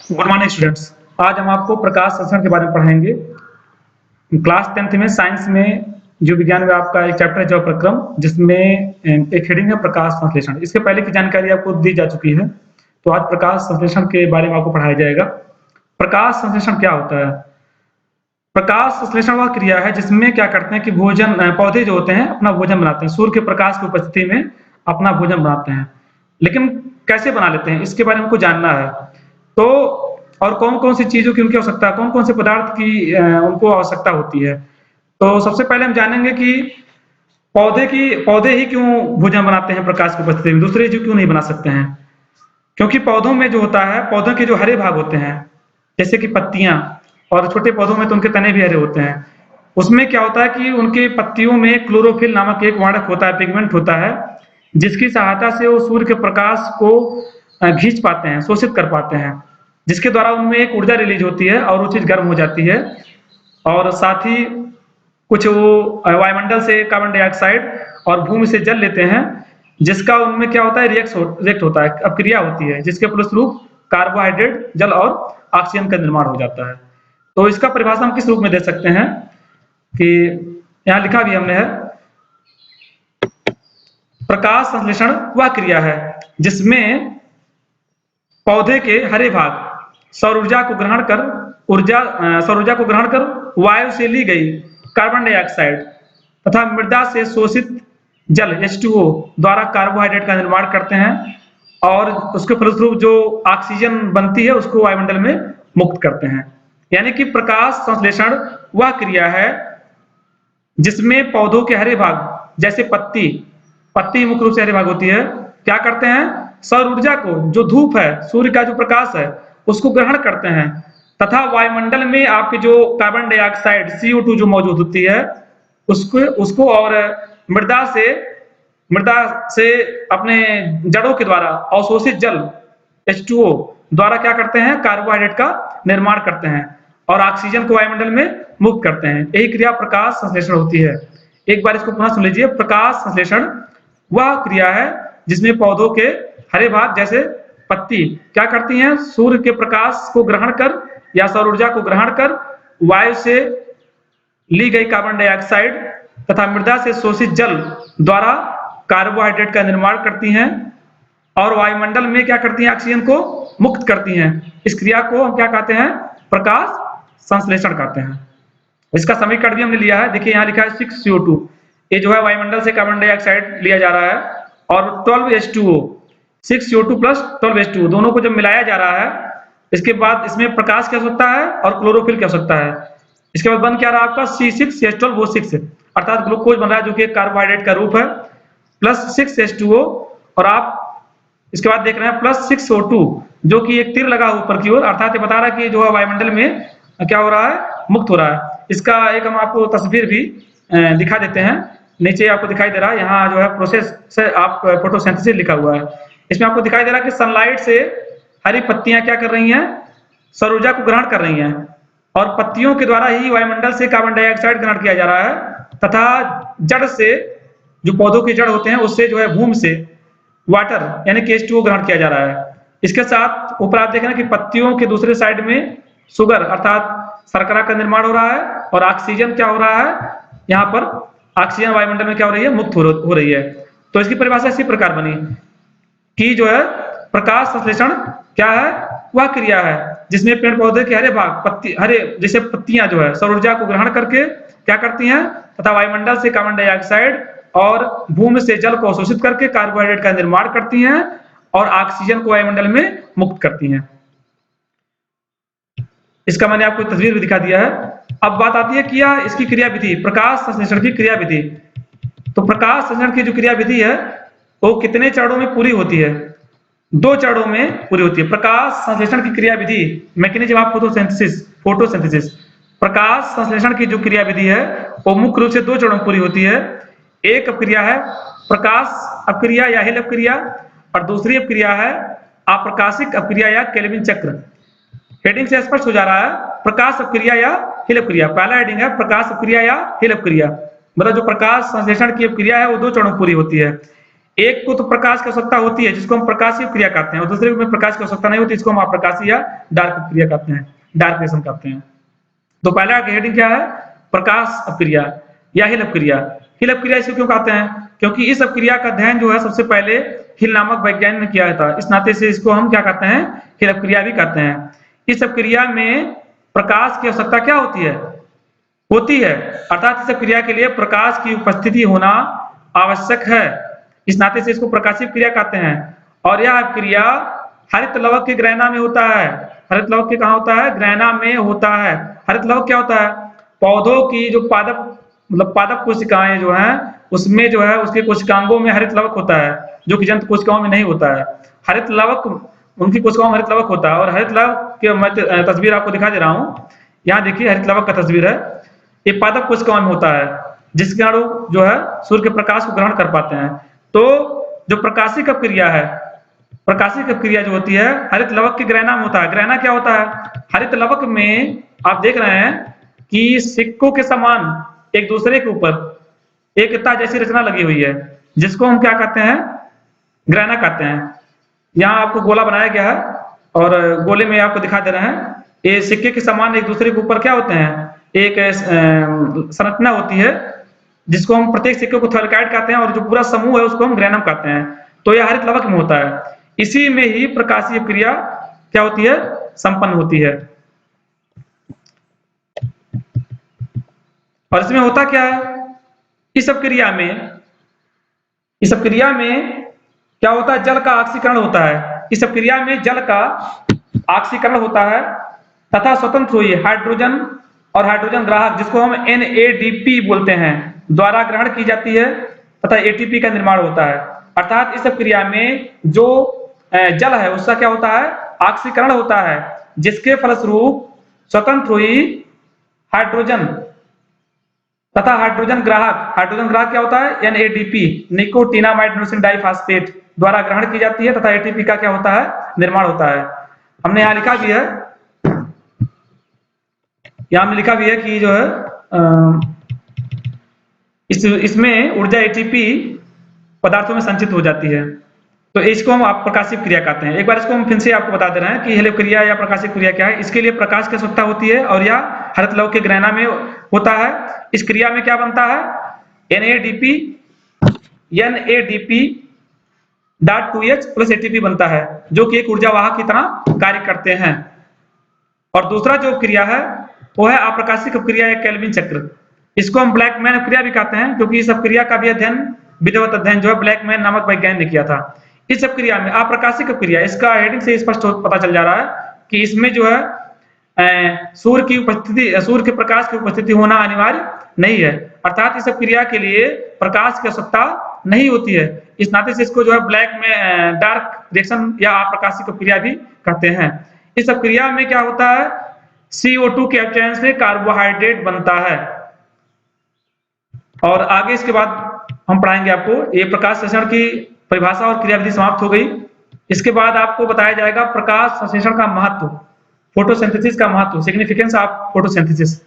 Good morning students. आज हम आपको प्रकाश संश्लेषण के बारे में पढ़ाएंगे। क्लास 10th में साइंस में जो विज्ञान में आपका एक चैप्टर है, जो प्रक्रम, जिसमें एक हेडिंग है प्रकाश संश्लेषण। इसके पहले की जानकारी आपको दी जा चुकी है, तो आज प्रकाश संश्लेषण के बारे में आपको पढ़ाया जाएगा। प्रकाश संश्लेषण क्या होता है? प्रकाश संश्लेषण वह क्रिया है जिसमें क्या करते हैं कि पौधे जो होते हैं अपना भोजन बनाते हैं, सूर्य के प्रकाश की उपस्थिति में अपना भोजन बनाते हैं। लेकिन कैसे बना लेते हैं, इसके बारे में हमको जानना है। तो और कौन-कौन सी चीजों की उनकी आवश्यकता, कौन-कौन से पदार्थ की उनको आवश्यकता होती है। तो सबसे पहले हम जानेंगे कि पौधे ही क्यों भोजन बनाते हैं प्रकाश की उपस्थिति में, दूसरे जीव क्यों नहीं बना सकते हैं। क्योंकि पौधों में जो होता है, पौधों के जो हरे भाग होते हैं, जैसे कि पत्तियां, और छोटे पौधों में तो उनके तने भी हरे होते हैं। उसमें क्या होता है कि उनके पत्तियों में क्लोरोफिल नामक एक वर्णक होता है, पिगमेंट होता है, जिसकी सहायता से वो सूर्य के प्रकाश को खींच पाते हैं, शोषित कर पाते हैं, जिसके द्वारा उनमें एक ऊर्जा रिलीज होती है और वो चीज गर्म हो जाती है। और साथ ही कुछ वो वायुमंडल से कार्बन डाइऑक्साइड और भूमि से जल लेते हैं, जिसका उनमें क्या होता है, रिएक्ट होता है, अपक्रिया होती है, जिसके फलस्वरूप कार्बोहाइड्रेट, जल और ऑक्सीजन का निर्माण हो जाता है। तो इसका परिभाषा हम किस रूप में दे सकते हैं कि यहाँ लिखा भी हमने है, प्रकाश संश्लेषण वह क्रिया है जिसमें पौधे के हरे भाग सौर ऊर्जा को ग्रहण कर वायु से ली गई कार्बन डाइऑक्साइड तथा मृदा से शोषित जल H2O द्वारा कार्बोहाइड्रेट का निर्माण करते हैं, और उसके फलस्वरूप जो ऑक्सीजन बनती है उसको वायुमंडल में मुक्त करते हैं। यानी कि प्रकाश संश्लेषण वह क्रिया है जिसमें पौधों के हरे भाग, जैसे पत्ती मुख्य रूप से हरे भाग होती है, क्या करते हैं, सौर ऊर्जा को, जो धूप है, सूर्य का जो प्रकाश है, उसको ग्रहण करते हैं तथा वायुमंडल में आपके जो कार्बन डाइऑक्साइड CO2 जो मौजूद होती है उसको और मृदा से अपने जड़ों के द्वारा अवशोषित जल H2O द्वारा क्या करते हैं, कार्बोहाइड्रेट का निर्माण करते हैं और ऑक्सीजन को वायुमंडल में मुक्त करते हैं। यही क्रिया प्रकाश संश्लेषण होती है। एक बार इसको पुनः सुन लीजिए। प्रकाश संश्लेषण वह क्रिया है जिसमें पौधों के हरे भाग, जैसे पत्ती, क्या करती हैं, सूर्य के प्रकाश को ग्रहण कर या सौर ऊर्जा को ग्रहण कर वायु से ली गई कार्बन डाइऑक्साइड तथा मृदा से शोषित जल द्वारा कार्बोहाइड्रेट का निर्माण करती हैं और वायुमंडल में क्या करती हैं, ऑक्सीजन को मुक्त करती हैं। इस क्रिया को हम क्या कहते हैं, प्रकाश संश्लेषण कहते हैं। इसका समीकरण भी हमने लिया है, देखिए यहाँ लिखा है 6CO2, ये जो है वायुमंडल से कार्बन डाइऑक्साइड लिया जा रहा है, और 12H2O, 6CO2 प्लस 12H2O, दोनों को जब मिलाया जा रहा है, इसके बाद इसमें प्रकाश क्या होता है और क्लोरोफिल क्या होता है। इसके बाद बन क्या रहा आपका C6H12O6, अर्थात ग्लूकोज बन रहा है, जो कि कार्बोहाइड्रेट का रूप है, प्लस 6H2O, और आप इसके बाद देख रहे हैं प्लस 6O2, जो कि एक तीर लगा ऊपर की ओर, अर्थात ये बता रहा है कि जो है वायुमंडल में क्या हो रहा है, मुक्त हो रहा है। इसका एक हम आपको तस्वीर भी दिखा देते हैं, नीचे आपको दिखाई दे रहा है, यहाँ जो है प्रोसेस से आप फोटोसिंथेसिस लिखा हुआ है। इसमें आपको दिखाई दे रहा है कि सनलाइट से हरी पत्तियां क्या कर रही हैं, सौर ऊर्जा को ग्रहण कर रही हैं, और पत्तियों के द्वारा ही वायुमंडल से कार्बन डाइऑक्साइड ग्रहण किया जा रहा है तथा जड़ से, जो पौधों की जड़ होते हैं, उससे जो है भूमि से वाटर यानी कि H2O ग्रहण किया जा रहा है। इसके साथ ऊपर आप देख रहे हैं कि पत्तियों के दूसरे साइड में शुगर अर्थात शर्करा का निर्माण हो रहा है, और ऑक्सीजन क्या हो रहा है, यहाँ पर ऑक्सीजन वायुमंडल में क्या हो रही है, मुक्त हो रही है। तो इसकी परिभाषा इसी प्रकार बनी कि जो है प्रकाश संश्लेषण क्या है, वह क्रिया है जिसमें पेड़ पौधे के हरे भाग, जैसे पत्तियां जो है सौर ऊर्जा को ग्रहण करके क्या करती हैं तथा वायुमंडल से कार्बन डाइऑक्साइड और भूमि से जल को अवशोषित करके कार्बोहाइड्रेट का निर्माण करती हैं और ऑक्सीजन को वायुमंडल में मुक्त करती हैं। इसका मैंने आपको तस्वीर भी दिखा दिया है। अब बात आती है कि इसकी क्रिया विधि, प्रकाश संश्लेषण की क्रिया विधि। तो प्रकाश संश्लेषण की जो क्रिया विधि है वो कितने चरणों में पूरी होती है, 2 चरणों में पूरी होती है। प्रकाश संश्लेषण की क्रिया विधि, मैकेनिज्म ऑफ फोटोसिंथेसिस। प्रकाश संश्लेषण की जो क्रिया विधि है वो मुख्य रूप से 2 चरणों में पूरी होती है। एक अपक्रिया है प्रकाश अपक्रिया या हिल अपक्रिया, और दूसरी अपक्रिया है अप्रकाशिक अपक्रिया या केल्विन चक्र। हेडिंग से स्पष्ट हो जा रहा है, प्रकाश अपक्रिया या हिल अपक्रिया। पहला हेडिंग है प्रकाश अपक्रिया या हिल अपक्रिया, मतलब जो प्रकाश संश्लेषण की अपक्रिया है वो 2 चरणों में पूरी होती है। एक को तो प्रकाश की आवश्यकता होती है जिसको हम प्रकाशीय क्रिया कहते हैं, और दूसरे में प्रकाश की आवश्यकता नहीं होती, इसको हम अप्रकाशीय या डार्क क्रिया कहते हैं, डार्क रिएक्शन कहते हैं। तो पहला हेडिंग क्या है? प्रकाश अपक्रिया या हिल अपक्रिया। हिल अपक्रिया इसको क्यों कहते हैं? क्योंकि इस अपक्रिया का अध्ययन जो है सबसे पहले हिल नामक वैज्ञानिक ने किया था, इस नाते से इसको हम क्या कहते हैं? हिल अपक्रिया भी कहते हैं। इस अपक्रिया में प्रकाश की आवश्यकता क्या होती है? होती है, अर्थात इस क्रिया के लिए प्रकाश की उपस्थिति होना आवश्यक है, इस नाते से इसको प्रकाशीय क्रिया कहते हैं। और यह क्रिया हरित लवक के ग्रहणा में होता है। हरित लवक के कहाँ होता है? ग्रहणा में होता है। हरित लवक क्या होता है? पौधों की जो पादप मतलब पादप कोशिकाएं जो हैं उसमें जो है उसके कोशिकांगों में हरित लवक होता है, जो कि जंतु कोशिकाओं में नहीं होता है। हरित लवक उनकी कोशिकाओं में हरित लवक होता है, और हरित लवक की मैं तस्वीर आपको दिखा दे रहा हूँ। यहाँ देखिए हरित लवक का तस्वीर है, ये पादप कोशिकाओं में होता है, जिसके अणु जो है सूर्य के प्रकाश को ग्रहण कर पाते हैं। तो जो प्रकाशिक अपक्रिया है, प्रकाशिक अपक्रिया जो होती है हरित लवक के ग्रहणा में होता है। ग्रहणा क्या होता है? हरित लवक में आप देख रहे हैं कि सिक्कों के समान एक दूसरे के ऊपर एक इतना जैसी रचना लगी हुई है, जिसको हम क्या कहते हैं? ग्रहणा कहते हैं। यहाँ आपको गोला बनाया गया है और गोले में आपको दिखा दे रहे हैं, ये सिक्के के समान एक दूसरे के ऊपर क्या होते हैं? एक संरचना होती है, जिसको हम प्रत्येक सिक्के को थैलेकाइड कहते हैं, और जो पूरा समूह है उसको हम ग्रहणम कहते हैं। तो यह हरित लवक में होता है, इसी में ही प्रकाशीय क्रिया क्या होती है? संपन्न होती है। और इसमें होता क्या है? इस अपक्रिया में क्या होता है? जल का ऑक्सीकरण होता है। इस अपक्रिया में जल का ऑक्सीकरण होता है तथा स्वतंत्र हुई हाइड्रोजन और हाइड्रोजन ग्राहक, जिसको हम NADP बोलते हैं, द्वारा ग्रहण की जाती है तथा ATP का निर्माण होता है। अर्थात इस अपक्रिया में जो जल है उसका क्या होता है? ऑक्सीकरण होता है, जिसके फलस्वरूप स्वतंत्र हुई हाइड्रोजन तथा हाइड्रोजन ग्राहक क्या होता है? NADP निकोटिनामाइड एडिनोसिन डाइफॉस्फेट द्वारा ग्रहण की जाती है तथा ATP का क्या होता है? निर्माण होता है। हमने यहाँ लिखा भी है, यहाँ में लिखा भी है कि जो है इसमें ऊर्जा ATP पदार्थों में संचित हो जाती है। तो इसको हम आप प्रकाशिक क्रिया कहते हैं। एक बार इसको हम फिर से आपको बता दे रहे हैं कि हेलिक क्रिया या प्रकाशिक क्रिया क्या है। इसके लिए प्रकाश की आवश्यकता होती है और यह हरित लवक के ग्रहणा में होता है। इस क्रिया में क्या बनता है? NADP .2H प्लस ATP बनता है, जो कि एक ऊर्जा वाहक की तरह कार्य करते हैं। और दूसरा जो क्रिया है वो है अप्रकाशिक अपक्रिया या केल्विन चक्र। इसको हम ब्लैकमैन अपक्रिया भी कहते हैं, क्योंकि इस अपक्रिया का भी अध्ययन विधिवत अध्ययन जो है ब्लैकमैन नामक वैज्ञानिक ने किया था। इस अपक्रिया में अप्रकाशिक अपक्रिया, इसका हेडिंग से स्पष्ट पता चल जा रहा है कि इसमें जो है सूर्य के प्रकाश की उपस्थिति होना अनिवार्य नहीं है, अर्थात इस अपक्रिया के लिए प्रकाश की आवश्यकता नहीं होती है। इस नाते से इसको जो है ब्लैक में डार्क रिएक्शन या अप्रकाशिक अपक्रिया भी कहते हैं। इस अपक्रिया में क्या होता है? CO2 के अपचयन से कार्बोहाइड्रेट बनता है। और आगे इसके बाद हम पढ़ाएंगे आपको, ये प्रकाश संश्लेषण की परिभाषा और क्रियाविधि समाप्त हो गई। इसके बाद आपको बताया जाएगा प्रकाश संश्लेषण का महत्व, फोटोसिंथेसिस का महत्व, सिग्निफिकेंस ऑफ फोटोसिंथेसिस।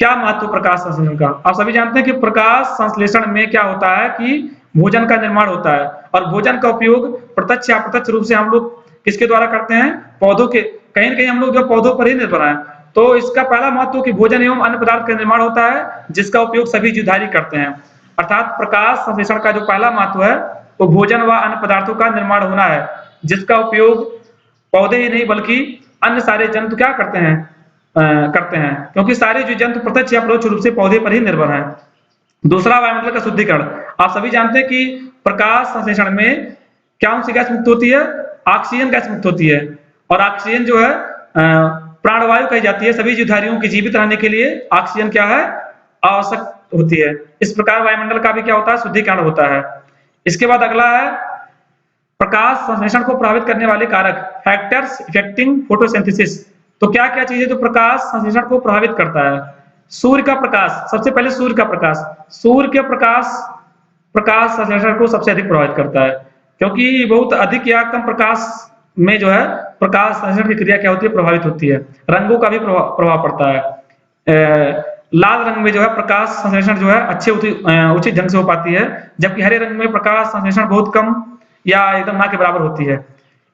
क्या महत्व प्रकाश संश्लेषण का? आप सभी जानते हैं कि प्रकाश संश्लेषण में क्या होता है कि भोजन का निर्माण होता है, और भोजन का उपयोग प्रत्यक्ष या अप्रत्यक्ष रूप से हम लोग किसके द्वारा करते हैं? पौधों के, कहीं न कहीं हम लोग जो पौधों पर ही निर्भर हैं। तो इसका पहला महत्व कि भोजन एवं अन्य पदार्थ का निर्माण होता है, जिसका उपयोग सभी जीवधारी करते हैं। अर्थात प्रकाश संश्लेषण का जो पहला महत्व है वो भोजन व अन्य पदार्थों का निर्माण होना है, जिसका उपयोग पौधे ही नहीं बल्कि अन्य सारे जंतु क्या करते हैं? क्योंकि सारे जो जंतु प्रत्यक्ष या परोक्ष रूप से पौधे पर ही निर्भर हैं। दूसरा, वायुमंडल का शुद्धिकरण। आप सभी जानते हैं कि प्रकाश संश्लेषण में क्या सी गैस मुक्त होती है? ऑक्सीजन गैस मुक्त होती है, और ऑक्सीजन जो है प्राणवायु कही जाती है। सभी जीवधारियों के जीवित रहने के लिए ऑक्सीजन क्या है? आवश्यक होती है। इस प्रकार वायुमंडल का भी क्या होता है? शुद्धिकरण होता है। इसके बाद अगला है प्रकाश संश्लेषण को प्रभावित करने वाले कारक, फैक्टर्स इफेक्टिंग फोटोसिंथेसिस। तो क्या क्या चीजें जो प्रकाश संश्लेषण को प्रभावित करता है? सूर्य का प्रकाश, सबसे पहले सूर्य का प्रकाश। सूर्य के प्रकाश संश्लेषण को सबसे अधिक प्रभावित करता है, क्योंकि बहुत अधिक या कम प्रकाश में जो है प्रकाश संश्लेषण की क्रिया क्या होती है? प्रभावित होती है। रंगों का भी प्रभाव पड़ता है। लाल रंग में जो है प्रकाश संश्लेषण जो है अच्छे उचित ढंग से हो पाती है, जबकि हरे रंग में प्रकाश संश्लेषण बहुत कम या एकदम ना के बराबर होती है।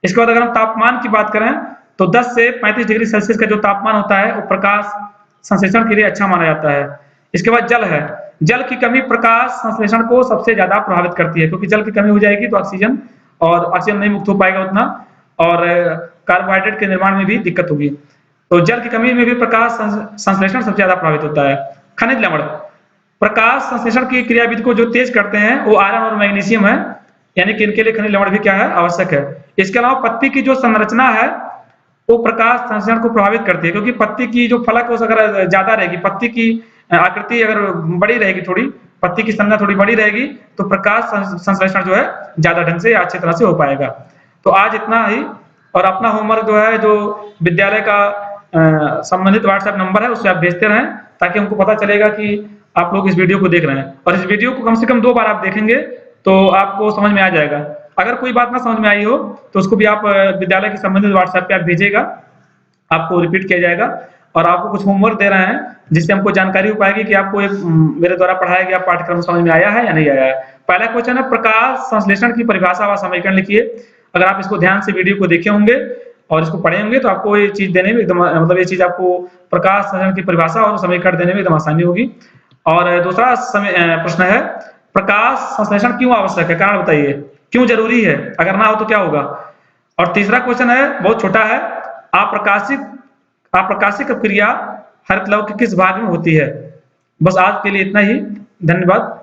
इसके बाद अगर हम तापमान की बात करें तो 10 से 35 डिग्री सेल्सियस का जो तापमान होता है वो प्रकाश संश्लेषण के लिए अच्छा माना जाता है। इसके बाद जल है, जल की कमी प्रकाश संश्लेषण को सबसे ज्यादा प्रभावित करती है, क्योंकि जल की कमी हो जाएगी तो ऑक्सीजन नहीं मुक्त हो पाएगा उतना, और कार्बोहाइड्रेट के निर्माण में भी दिक्कत होगी। तो जल की कमी में भी प्रकाश संश्लेषण सबसे ज्यादा प्रभावित होता है। खनिज लवण प्रकाश संश्लेषण की क्रियाविधि को जो तेज करते हैं वो आयरन और मैग्नीशियम है, यानी कि इनके लिए खनिज लवण भी क्या है, आवश्यक है। इसके अलावा पत्ती की जो संरचना है वो प्रकाश संश्लेषण को प्रभावित करती है, क्योंकि पत्ती की जो फलक अगर ज्यादा रहेगी, पत्ती की आकृति अगर बड़ी रहेगी, थोड़ी पत्ती की संरचना थोड़ी बड़ी रहेगी, तो प्रकाश संश्लेषण जो है ज्यादा ढंग से या अच्छी तरह से हो पाएगा। तो आज इतना ही, और अपना होमवर्क जो है, जो विद्यालय का संबंधित व्हाट्सएप नंबर है उससे आप भेजते रहें, ताकि हमको पता चलेगा कि आप लोग इस वीडियो को देख रहे हैं। और इस वीडियो को कम से कम 2 बार आप देखेंगे तो आपको समझ में आ जाएगा। अगर कोई बात ना समझ में आई हो तो उसको भी आप विद्यालय के संबंधित व्हाट्सएप पे आप भेजिएगा, आपको रिपीट किया जाएगा। और आपको कुछ होमवर्क दे रहे हैं जिससे हमको जानकारी हो पाएगी कि आपको मेरे द्वारा पढ़ाया गया पाठ्यक्रम समझ में आया है या नहीं आया है। पहला क्वेश्चन है, प्रकाश संश्लेषण की परिभाषा व समीकरण लिखिए। अगर आप इसको ध्यान से वीडियो को देखे होंगे और इसको पढ़े होंगे तो आपको ये चीज देने में एकदम, मतलब ये चीज आपको प्रकाश संश्लेषण की परिभाषा और समीकरण देने में एकदम आसानी होगी। और दूसरा प्रश्न है, प्रकाश संश्लेषण क्यों आवश्यक है, कारण बताइए, क्यों जरूरी है, अगर ना हो तो क्या होगा। और तीसरा क्वेश्चन है, बहुत छोटा है, अप्रकाशिक क्रिया हरितलव के किस भाग में होती है। बस आज के लिए इतना ही, धन्यवाद।